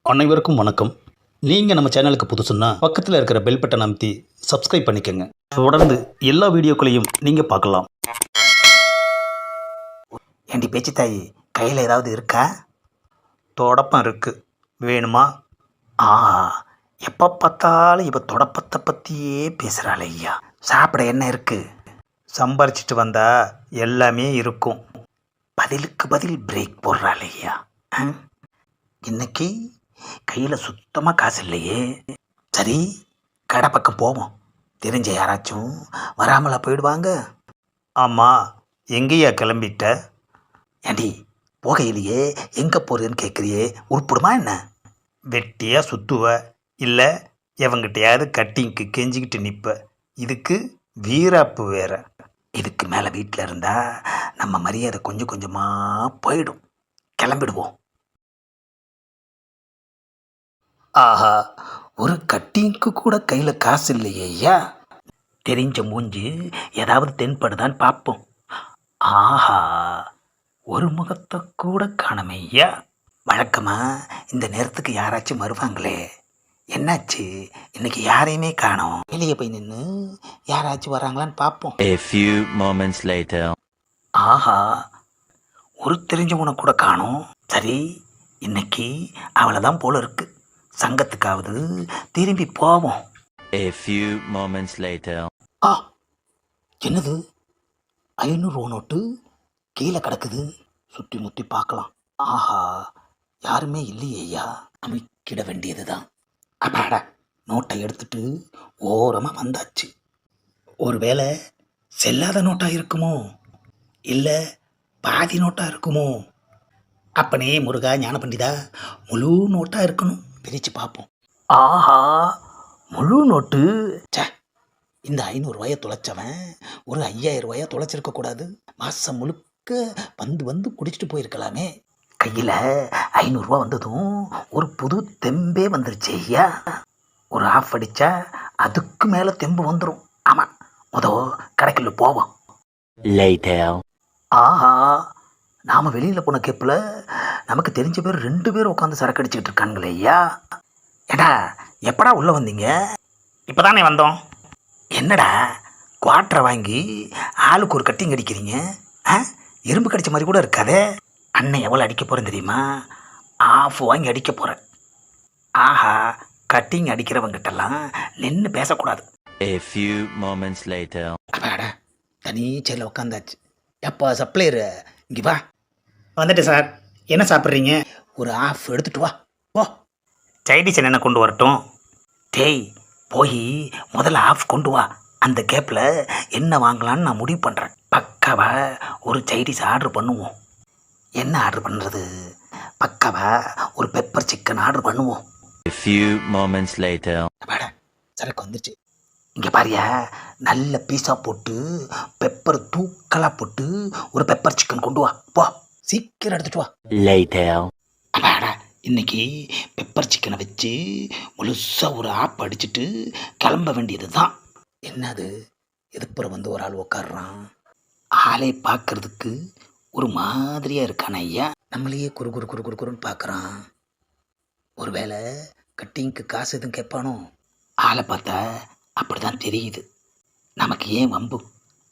அனைவருக்கும் வணக்கம். நீங்கள் நம்ம சேனலுக்கு புதுசுன்னா பக்கத்தில் இருக்கிற பெல் பட்டன் அமைத்தி சப்ஸ்கிரைப் பண்ணிக்கோங்க. தொடர்ந்து எல்லா வீடியோக்களையும் நீங்கள் பார்க்கலாம். ஏண்டி பேச்சு தாயி, கையில் ஏதாவது இருக்கா? தொடப்பம் இருக்கு, வேணுமா? ஆ, எப்போ பார்த்தாலும் இப்போ தொடப்பத்தை பற்றியே பேசுகிறாள் ஐயா. சாப்பிட என்ன இருக்கு? சம்பாரிச்சிட்டு வந்தா எல்லாமே இருக்கும். பதிலுக்கு பதில் பிரேக் போடுறாள் ஐயா. இன்னைக்கு கையில் சுத்தமாக காசு இல்லையே. சரி, கடை பக்கம் போவோம். தெரிஞ்ச யாராச்சும் வராமலா போயிடுவாங்க. ஆமாம், எங்கேயா கிளம்பிட்ட? ஏண்டி, போகையிலேயே எங்கே போகிறதுன்னு கேட்குறியே, உருப்பிடுமா என்ன? வெட்டியாக சுற்றுவ, இல்லை எவங்கிட்டையாவது கட்டிங்க்கு கெஞ்சிக்கிட்டு நிற்ப. இதுக்கு வீராப்பு வேற. இதுக்கு மேலே வீட்டில் இருந்தால் நம்ம மரியாதை கொஞ்சம் கொஞ்சமாக போயிடும். கிளம்பிடுவோம். ஆஹா, ஒரு கட்டிங்க்கு கூட கையில் காசு இல்லையே ஐயா. தெரிஞ்ச மூஞ்சி ஏதாவது தென்படுதான்னு பார்ப்போம். ஆஹா, ஒரு முகத்தை கூட காணோமே ஐயா. வழக்கமாக இந்த நேரத்துக்கு யாராச்சும் வருவாங்களே, என்னாச்சு இன்னைக்கு யாரையுமே காணோம்? வெளியே போய் நின்று யாராச்சும் வராங்களான்னு பார்ப்போம். A few moments later. ஆஹா, ஒரு தெரிஞ்சவனை கூட காணோம். சரி, இன்னைக்கு அவளை தான் போல இருக்கு. சங்கத்துக்காவது திரும்பி போவோம். A few moments later. ஆ, என்னது 500 நோட்டு கீழே கிடக்குது. சுற்றி முற்றி பார்க்கலாம். ஆஹா, யாருமே இல்லையே ஐயா. அமைக்கிட வேண்டியது தான். அப்பாடா, நோட்டை எடுத்துட்டு ஓரமாக வந்தாச்சு. ஒருவேளை செல்லாத நோட்டாக இருக்குமோ, இல்லை பாதி நோட்டாக இருக்குமோ? அப்பனே முருகா ஞான பண்டிதா, முழு நோட்டாக இருக்கணும். பிரித்து பார்ப்போம். ஆஹா, முழு நோட்டு. சே, இந்த 500 ரூபாயை தொலைச்சவன் ஒரு 5000 ரூபாயை தொலைச்சிருக்கக்கூடாது. மாதம் முழுக்க வந்து வந்து குடிச்சிட்டு போயிருக்கலாமே. கையில் 500 ரூபா வந்ததும் ஒரு புது தெம்பே வந்துருச்சு ஐயா. ஒரு ஆஃப் அடித்தா அதுக்கு மேலே தெம்பு வந்துடும். ஆமாம், கடைக்குள்ள போவோம். Later. ஆஹா, நாம் வெளியில் போன கேப்பில் நமக்கு தெரிஞ்ச பேர் 2 பேர் உட்காந்து சரக்கு அடிச்சுக்கிட்டு இருக்காங்களே ஐயா. ஏடா, எப்படா உள்ளே வந்தீங்க? இப்போ தானே வந்தோம். என்னடா குவார்ட்டரை வாங்கி ஆளுக்கு ஒரு கட்டிங் அடிக்கிறீங்க? எறும்பு கடிச்ச மாதிரி கூட இருக்காதே. அண்ணன் எவ்வளோ அடிக்க போகிறேன்னு தெரியுமா? ஆஃப் வாங்கி அடிக்க போகிறேன். ஆஹா, கட்டிங் அடிக்கிறவங்கிட்டலாம் நின்று பேசக்கூடாது. A few moments later. அப்பாடா, தனி சேரில் உட்காந்தாச்சு. எப்போ சப்ளையரு இங்கே வா. வந்துட்டு சார், என்ன சாப்பிட்றீங்க? ஒரு ஆஃப் எடுத்துட்டு வா. ஓ, சைடிஸ் என்னென்ன கொண்டு வரட்டும்? டேய், போய் முதல்ல ஆஃப் கொண்டு வா. அந்த கேப்பில் என்ன வாங்கலான்னு நான் முடிவு பண்ணுறேன். பக்காவா ஒரு சைடிஸ் ஆர்டர் பண்ணுவோம். என்ன ஆர்டர் பண்ணுறது? பக்காவா ஒரு பெப்பர் சிக்கன் ஆர்டர் பண்ணுவோம். A few moments later. அப்பாடா, சரக்கு வந்துருச்சு. இங்கே பாரியா, நல்ல பீஸா போட்டு பெப்பர் தூக்கலாக போட்டு ஒரு பெப்பர் சிக்கன் கொண்டு வா. போ, சீக்கிரம் எடுத்துட்டு வா. Later. அப்பாடா, இன்னைக்கு பெப்பர் சிக்கனை வச்சு முழுசாக ஒரு ஆப் அடிச்சுட்டு கிளம்ப வேண்டியது தான். என்னது, எதுப்புறம் வந்து ஒரு ஆள் உட்காடுறான். ஆளை பார்க்கறதுக்கு ஒரு மாதிரியாக இருக்கான ஐயா. நம்மளையே குறு குறு குறு குறு குறுன்னு பார்க்குறான். ஒருவேளை கட்டிங்க்கு காசு எதுவும் கேட்பானோ? ஆளை பார்த்தா அப்படி தான் தெரியுது. நமக்கு ஏன் வம்பு?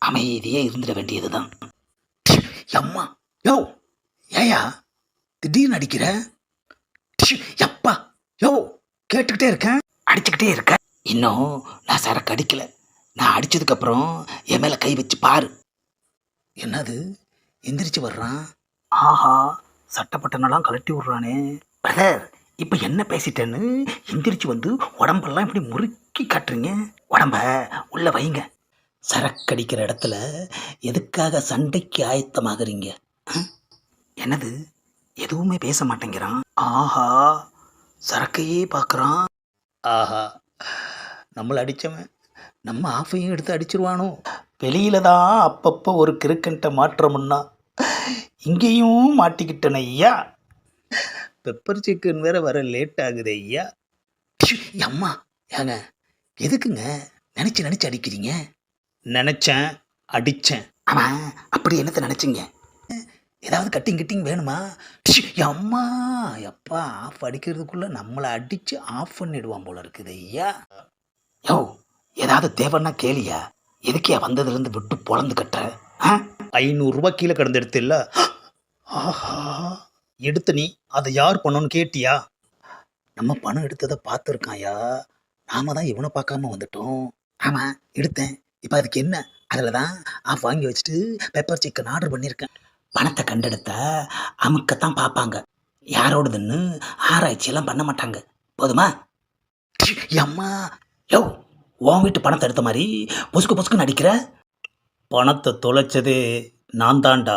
அமைதியே இருந்துட வேண்டியது தான். அம்மா, யோ ஏயா திடீர்னு அடிக்கிற? எப்பா, யோ கேட்டுக்கிட்டே இருக்கேன், அடிச்சுக்கிட்டே இருக்கேன். இன்னும் நான் சரக்கு அடிக்கலை. நான் அடித்ததுக்கப்புறம் என் மேலே கை வச்சு பாரு. என்னது, எந்திரிச்சு வர்றான். ஆஹா, சட்டப்பட்டனெல்லாம் கழட்டி விட்றானே. பிரதர், இப்போ என்ன பேசிட்டேன்னு எந்திரிச்சு வந்து உடம்பெல்லாம் இப்படி முறுக்கி காட்டுறீங்க. உடம்ப உள்ள வைங்க. சரக்கடிக்கிற இடத்துல எதுக்காக சண்டைக்கு ஆயத்தமாகறீங்க? என்னது, எதுவுமே பேச மாட்டேங்கிறான். ஆஹா, சரக்கையே பார்க்குறான். ஆஹா, நம்மளை அடித்தவன் நம்ம ஆஃபையும் எடுத்து அடிச்சிருவானோ? வெளியில தான் அப்பப்போ ஒரு கிறுக்கன்ட்ட மாற்றமுன்னா இங்கேயும் மாட்டிக்கிட்டன ஐயா. பெப்பர் சிக்கன் வேற வர லேட் ஆகுது ஐயா. அம்மா, ஏங்க எதுக்குங்க நினச்சி நினச்சி அடிக்கிறீங்க? நினச்சேன், அடித்தேன். ஆமாம், அப்படி என்னத்தை நினச்சிங்க? ஏதாவது கட்டிங் கிட்டிங் வேணுமா? ப்ஷு, அம்மா எப்பா ஆஃப் அடிக்கிறதுக்குள்ளே நம்மளை அடித்து ஆஃப் பண்ணிடுவான் போல இருக்குது ஐயா. யோ ஏதாவது தேவைன்னா கேளியா, எதுக்கியா வந்ததுலேருந்து விட்டு பொழந்து கட்டுற? ஆ 500 கீழே கிடந்து எடுத்து இல்லை. ஆஹா, எடுத்து நீ அதை யார் பண்ணோன்னு கேட்டியா? நம்ம பணம் எடுத்ததை பார்த்துருக்காயா, நாம தான் இவனை பார்க்காம வந்துட்டோம். ஆமாம் எடுத்தேன், இப்போ அதுக்கு என்ன? அதில் தான் ஆஃப் வாங்கி வச்சுட்டு பெப்பர் சிக்கன் ஆர்டர் பண்ணியிருக்கேன். பணத்தை கண்டெடுத்த அமுக்கத்தான் பார்ப்பாங்க, யாரோடதுன்னு ஆராய்ச்சியெல்லாம் பண்ண மாட்டாங்க. போதுமா? ப்ஷு, அம்மா யோ உன் வீட்டு பணத்தை எடுத்த மாதிரி பொசுக்கு பொசுக்குன்னு அடிக்கிற. பணத்தை தொலைச்சதே நான் தான்டா.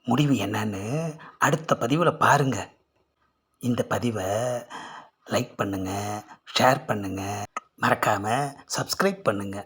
முடிவு என்னன்னு அடுத்த பதிவில் பாருங்க. இந்த பதிவை லைக் பண்ணுங்க, ஷேர் பண்ணுங்க, மறக்காம சப்ஸ்கிரைப் பண்ணுங்க.